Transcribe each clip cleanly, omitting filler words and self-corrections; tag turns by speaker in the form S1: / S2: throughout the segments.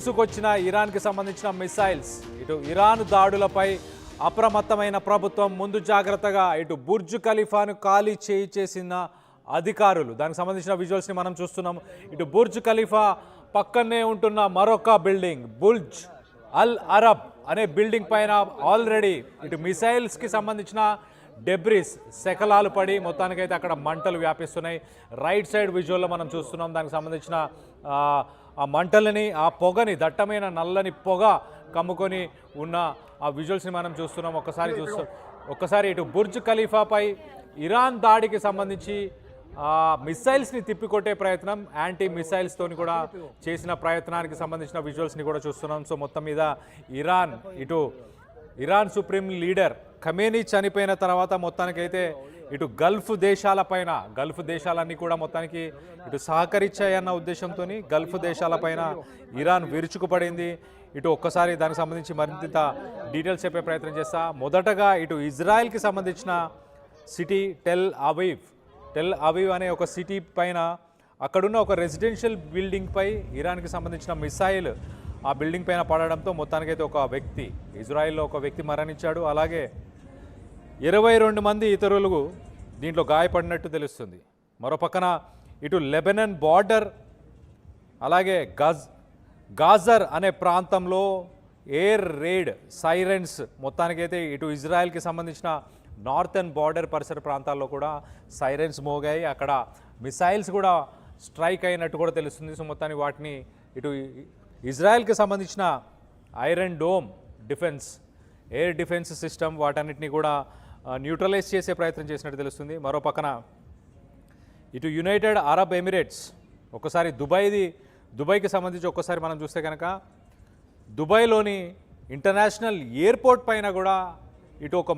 S1: తీసుకొచ్చిన ఇరాన్కి సంబంధించిన మిసైల్స్ ఇటు ఇరాన్ దాడులపై అప్రమత్తమైన ప్రభుత్వం ముందు జాగ్రత్తగా ఇటు బుర్జ్ ఖలీఫాను ఖాళీ చేసిన అధికారులు దానికి సంబంధించిన విజువల్స్ని మనం చూస్తున్నాం. ఇటు బుర్జ్ ఖలీఫా పక్కనే ఉంటున్న మరొక బిల్డింగ్ బుర్జ్ అల్ అరబ్ అనే బిల్డింగ్ పైన ఆల్రెడీ ఇటు మిసైల్స్కి సంబంధించిన డెబ్రిస్ శకలాలు పడి మొత్తానికైతే అక్కడ మంటలు వ్యాపిస్తున్నాయి. రైట్ సైడ్ విజువల్లో మనం చూస్తున్నాం. దానికి సంబంధించిన ఆ మంటలని ఆ పొగని దట్టమైన నల్లని పొగ కమ్ముకొని ఉన్న ఆ విజువల్స్ని మనం చూస్తున్నాం. ఒక్కసారి ఇటు బుర్జ్ ఖలీఫాపై ఇరాన్ దాడికి సంబంధించి మిసైల్స్ని తిప్పికొట్టే ప్రయత్నం యాంటీ మిసైల్స్తోని కూడా చేసిన ప్రయత్నానికి సంబంధించిన విజువల్స్ని కూడా చూస్తున్నాం. సో మొత్తం మీద ఇరాన్ సుప్రీం లీడర్ ఖమేనీ చనిపోయిన తర్వాత మొత్తానికైతే ఇటు గల్ఫ్ దేశాలన్నీ కూడా మొత్తానికి ఇటు సహకరించాయన్న ఉద్దేశంతో గల్ఫ్ దేశాలపైన ఇరాన్ విరుచుకుపడింది. ఇటు ఒక్కసారి దానికి సంబంధించి మరింత డీటెయిల్స్ చెప్పే ప్రయత్నం చేస్తా. మొదటగా ఇటు ఇజ్రాయెల్కి సంబంధించిన సిటీ టెల్ అవీవ్ అనే ఒక సిటీ పైన అక్కడున్న ఒక రెసిడెన్షియల్ బిల్డింగ్పై ఇరాన్కి సంబంధించిన మిసైల్ ఆ బిల్డింగ్ పైన పడడంతో మొత్తానికైతే ఇజ్రాయెల్లో ఒక వ్యక్తి మరణించాడు. అలాగే 22 మంది ఇతరులు దీంట్లో గాయపడినట్టు తెలుస్తుంది. మరోపక్కన ఇటు లెబనాన్ బార్డర్ అలాగే గాజర్ అనే ప్రాంతంలో ఎయిర్ రైడ్ సైరన్స్ మొత్తానికైతే ఇటు ఇజ్రాయెల్కి సంబంధించిన నార్థన్ బార్డర్ పరిసర ప్రాంతాల్లో కూడా సైరన్స్ మోగాయి. అక్కడ మిసైల్స్ కూడా స్ట్రైక్ అయినట్టు కూడా తెలుస్తుంది. సో మొత్తానికి వాటిని ఇటు ఇజ్రాయెల్కి సంబంధించిన iron dome air defence system వాటన్నిటిని కూడా న్యూట్రలైజ్ చేసే ప్రయత్నం చేసినట్టు తెలుస్తుంది. మరో పక్కన ఇటు యునైటెడ్ అరబ్ ఎమిరేట్స్ ఒకసారి దుబాయ్కి సంబంధించి ఒక్కసారి మనం చూస్తే కనుక దుబాయ్లోని ఇంటర్నేషనల్ ఎయిర్పోర్ట్ పైన కూడా ఇటు ఒక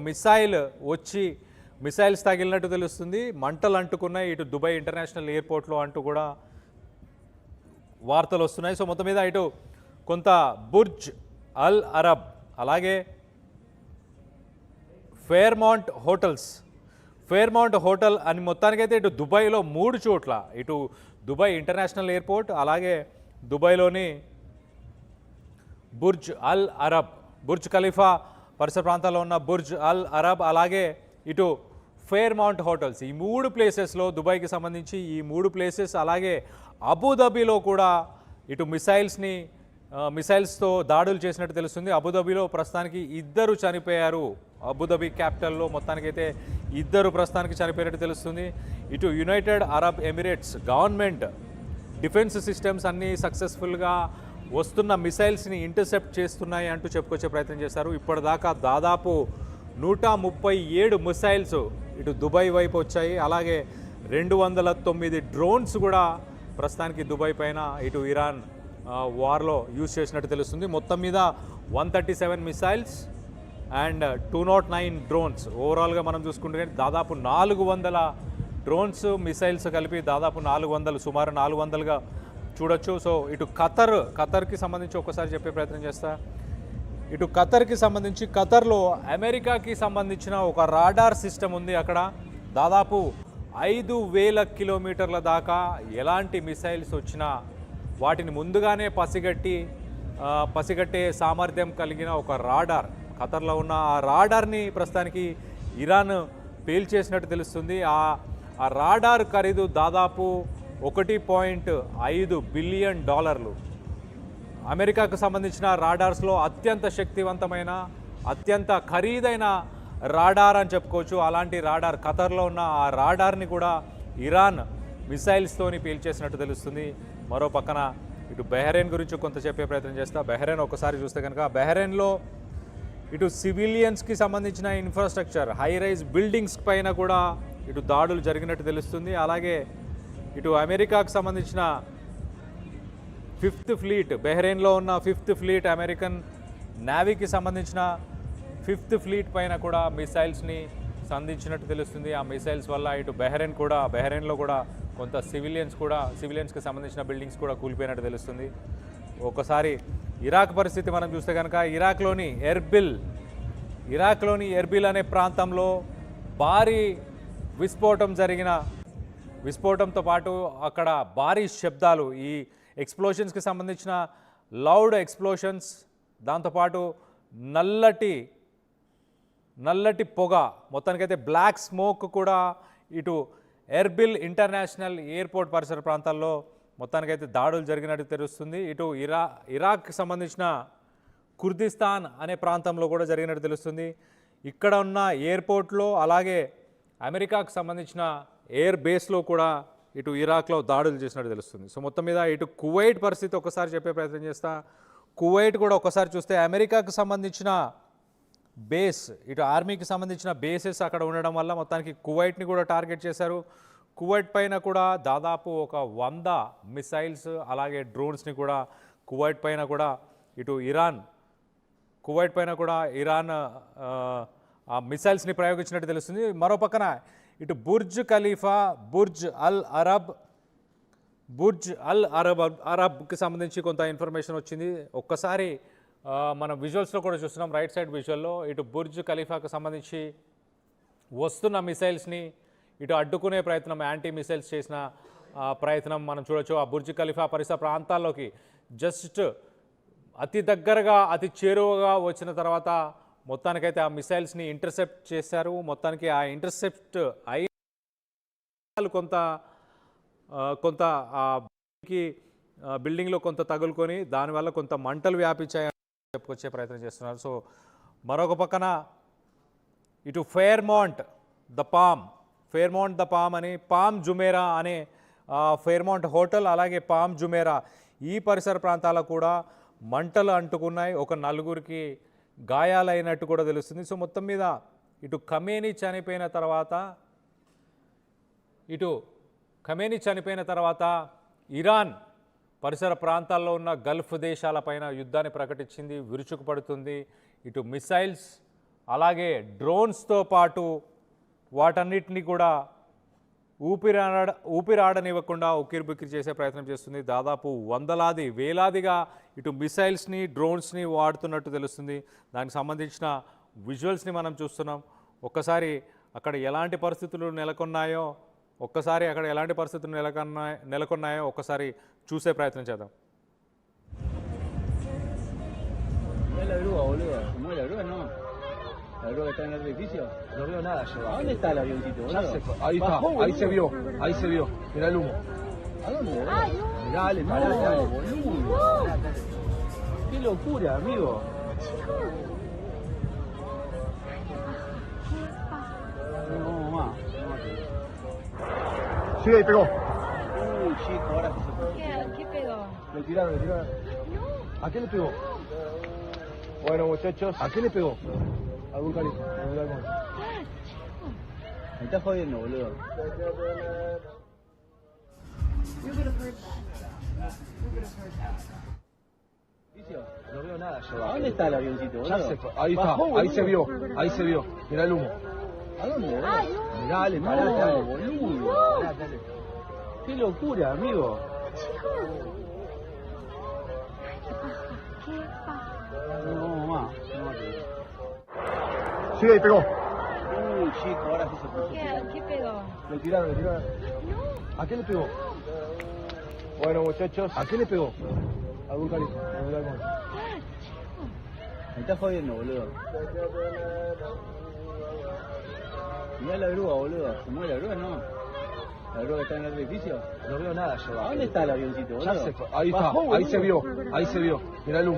S1: మిసైల్స్ తగిలినట్టు తెలుస్తుంది. మంటలు అంటుకున్నాయి ఇటు దుబాయ్ ఇంటర్నేషనల్ ఎయిర్పోర్ట్లో అంటూ కూడా వార్తలు వస్తున్నాయి. సో మొత్తం మీద ఇటు కొంత బుర్జ్ అల్ అరబ్ అలాగే ఫెయిర్మౌంట్ హోటల్ అని మొత్తానికైతే ఇటు దుబాయ్లో 3 చోట్ల ఇటు దుబాయ్ ఇంటర్నేషనల్ ఎయిర్పోర్ట్ అలాగే దుబాయ్లోని బుర్జ్ ఖలీఫా పరిసర ప్రాంతాల్లో ఉన్న బుర్జ్ అల్ అరబ్ అలాగే ఇటు ఫెయిర్మౌంట్ హోటల్స్ ఈ 3 ప్లేసెస్లో దుబాయ్కి సంబంధించి ఈ 3 ప్లేసెస్ అలాగే అబుదాబిలో కూడా ఇటు మిసైల్స్తో దాడులు చేసినట్టు తెలుస్తుంది. అబుదాబిలో ప్రస్తుతానికి 2 చనిపోయారు. అబుదాబి క్యాపిటల్లో మొత్తానికైతే 2 ప్రస్తుతానికి చనిపోయినట్టు తెలుస్తుంది. ఇటు United Arab Emirates government defence systems అన్నీ సక్సెస్ఫుల్గా వస్తున్న మిసైల్స్ని ఇంటర్సెప్ట్ చేస్తున్నాయి అంటూ చెప్పుకొచ్చే ప్రయత్నం చేశారు. ఇప్పటిదాకా దాదాపు 137 మిసైల్స్ ఇటు దుబాయ్ వైపు వచ్చాయి. అలాగే 209 డ్రోన్స్ కూడా ప్రస్తుతానికి దుబాయ్ పైన ఇటు ఇరాన్ వార్లో యూజ్ చేసినట్టు తెలుస్తుంది. మొత్తం మీద 137 మిసైల్స్ అండ్ 209 డ్రోన్స్ ఓవరాల్గా మనం చూసుకుంటే దాదాపు 400 డ్రోన్స్ మిసైల్స్ కలిపి దాదాపు 400 సుమారు 400గా చూడొచ్చు. సో ఇటు ఖతర్కి సంబంధించి ఒక్కసారి చెప్పే ప్రయత్నం చేస్తా. ఇటు ఖతర్లో అమెరికాకి సంబంధించిన ఒక రాడార్ సిస్టమ్ ఉంది. అక్కడ దాదాపు 5,000 కిలోమీటర్ల దాకా ఎలాంటి మిసైల్స్ వచ్చినా వాటిని ముందుగానే పసిగట్టే సామర్థ్యం కలిగిన ఒక రాడార్ ఖతర్లో ఉన్న ఆ రాడార్ని ప్రస్తుతానికి ఇరాన్ పేల్చేసినట్టు తెలుస్తుంది. ఆ రాడార్ ఖరీదు దాదాపు $1.5 బిలియన్. అమెరికాకు సంబంధించిన రాడార్స్లో అత్యంత శక్తివంతమైన అత్యంత ఖరీదైన రాడార్ అని చెప్పుకోవచ్చు. అలాంటి రాడార్ ఖతర్లో ఉన్న ఆ రాడార్ని కూడా ఇరాన్ మిసైల్స్తోని పేల్చేసినట్టు తెలుస్తుంది. మరో పక్కన ఇటు బహ్రెయిన్ గురించి కొంత చెప్పే ప్రయత్నం చేస్తా. బహ్రెయిన్ ఒకసారి చూస్తే కనుక బహ్రెయిన్లో ఇటు సివిలియన్స్కి సంబంధించిన ఇన్ఫ్రాస్ట్రక్చర్ హై రైజ్ బిల్డింగ్స్ పైన కూడా ఇటు దాడులు జరిగినట్టు తెలుస్తుంది. అలాగే ఇటు అమెరికాకు సంబంధించిన 5th ఫ్లీట్ బహ్రెయిన్లో ఉన్న 5th ఫ్లీట్ అమెరికన్ నేవీకి సంబంధించిన 5th ఫ్లీట్ పైన కూడా మిసైల్స్ని సంధించినట్టు తెలుస్తుంది. ఆ మిసైల్స్ వల్ల ఇటు బహ్రెయిన్లో కూడా కొంత సివిలియన్స్కి సంబంధించిన బిల్డింగ్స్ కూడా కూలిపోయినట్టు తెలుస్తుంది. ఒకసారి ఇరాక్ పరిస్థితి మనం చూస్తే కనుక ఇరాక్లోని ఎర్బిల్ అనే ప్రాంతంలో భారీ విస్ఫోటంతో పాటు అక్కడ భారీ శబ్దాలు ఈ ఎక్స్ప్లోషన్స్కి సంబంధించిన లౌడ్ ఎక్స్ప్లోషన్స్, దాంతోపాటు నల్లటి పొగ, మొత్తానికైతే బ్లాక్ స్మోక్ కూడా ఇటు ఎర్బిల్ ఇంటర్నేషనల్ ఎయిర్పోర్ట్ పరిసర ప్రాంతాల్లో మొత్తానికైతే దాడులు జరిగినట్టు తెలుస్తుంది. ఇటు ఇరాక్కి సంబంధించిన కుర్దిస్తాన్ అనే ప్రాంతంలో కూడా జరిగినట్టు తెలుస్తుంది. ఇక్కడ ఉన్న ఎయిర్పోర్ట్లో అలాగే అమెరికాకు సంబంధించిన ఎయిర్ బేస్లో కూడా ఇటు ఇరాక్లో దాడులు చేసినట్టు తెలుస్తుంది. సో మొత్తం మీద ఇటు కువైట్ పరిస్థితి ఒకసారి చెప్పే ప్రయత్నం చేస్తా. కువైట్ కూడా ఒకసారి చూస్తే అమెరికాకు సంబంధించిన బేస్, ఇటు ఆర్మీకి సంబంధించిన బేసెస్ అక్కడ ఉండడం వల్ల మొత్తానికి కువైట్ని కూడా టార్గెట్ చేశారు. కువైట్ పైన కూడా దాదాపు ఒక 100 మిసైల్స్ అలాగే డ్రోన్స్ని కూడా కువైట్ పైన కూడా ఇరాన్ ఆ మిసైల్స్ని ప్రయోగించినట్టు తెలుస్తుంది. మరో పక్కన ఇటు బుర్జ్ ఖలీఫా, బుర్జ్ అల్ అరబ్కి సంబంధించి కొంత ఇన్ఫర్మేషన్ వచ్చింది. ఒక్కసారి మనం విజువల్స్లో కూడా చూస్తున్నాం, రైట్ సైడ్ విజువల్లో ఇటు బుర్జ్ ఖలీఫాకు సంబంధించి వస్తున్న మిసైల్స్ని ఇటు అడ్డుకునే ప్రయత్నం, యాంటీ మిసైల్స్ చేసిన ప్రయత్నం మనం చూడొచ్చు. ఆ బుర్జ్ ఖలీఫా పరిసర ప్రాంతాల్లోకి జస్ట్ అతి దగ్గరగా అతి చేరువగా వచ్చిన తర్వాత మొత్తానికైతే ఆ మిసైల్స్ని ఇంటర్సెప్ట్ చేశారు. మొత్తానికి ఆ ఇంటర్సెప్ట్ అయి కొంత బిల్డింగ్లో కొంత తగులుకొని దానివల్ల కొంత మంటలు వ్యాపించాయని చెప్పుకొచ్చే ప్రయత్నం చేస్తున్నారు. సో మరొక పక్కన ఇటు ఫెయిర్మౌంట్ ద పామ్ అని పామ్ జుమేరా అనే ఫెయిర్మౌంట్ హోటల్ అలాగే పామ్ జుమేరా ఈ పరిసర ప్రాంతాలకు కూడా మంటలు అంటుకున్నాయి. ఒక 4గురికి గాయాలైనట్టు కూడా తెలుస్తుంది. సో మొత్తం మీద ఇటు ఖమేనీ చనిపోయిన తర్వాత ఇరాన్ పరిసర ప్రాంతాల్లో ఉన్న గల్ఫ్ దేశాలపైన యుద్ధాన్ని ప్రకటించింది, విరుచుకుపడుతుంది. ఇటు మిసైల్స్ అలాగే డ్రోన్స్తో పాటు వాటన్నిటిని కూడా ఊపిరాడనివ్వకుండా ఉక్కిరిబిక్కిరి చేసే ప్రయత్నం చేస్తుంది. దాదాపు వేలాదిగా ఇటు మిసైల్స్ని డ్రోన్స్ని వాడుతున్నట్టు తెలుస్తుంది. దానికి సంబంధించిన విజువల్స్ని మనం చూస్తున్నాం. ఒక్కసారి అక్కడ ఎలాంటి పరిస్థితులు నెలకొన్నాయో ఒక్కసారి చూసే ప్రయత్నం చేద్దాం.
S2: La grúa que está en el edificio, no veo nada yo. ¿A dónde está el avioncito? Ahí está, ahí se vio, mira el humo. ¿A dónde? Mirá, dale, boludo. Qué locura, amigo. No, mamá.
S3: Sí, ahí pegó.
S2: Uy, chico, ahora que se puede.
S4: ¿Qué pegó?
S3: Le tiraron. ¿A qué le pegó? Bueno, muchachos. ¿A qué le pegó? Algún califa.
S2: Me estás jodiendo, boludo.
S4: You could have heard that.
S2: No veo nada yo. ¿A dónde está el avioncito,
S3: Ya
S2: boludo?
S3: se fue. Ahí está, ahí se vio. Mira el humo.
S2: ¿A dónde?
S3: Mirá, dale,
S2: boludo. Dale. Qué locura, amigo. No, mamá.
S3: Sí, ahí pegó.
S2: Uy, chico, ahora que se puso.
S4: ¿Qué pegó?
S3: Le tiraron. ¿A qué le pegó? Bueno, muchachos. ¿A qué le pegó? Algún califa.
S2: Me estás jodiendo, boludo. Mirá la grúa, boludo. ¿Se mueve la grúa? No. La grúa que está en el edificio.
S3: No veo nada yo.
S2: ¿A dónde está el avioncito,
S3: Ya
S2: boludo?
S3: se fue. Ahí está, ahí se vio. Mira el humo.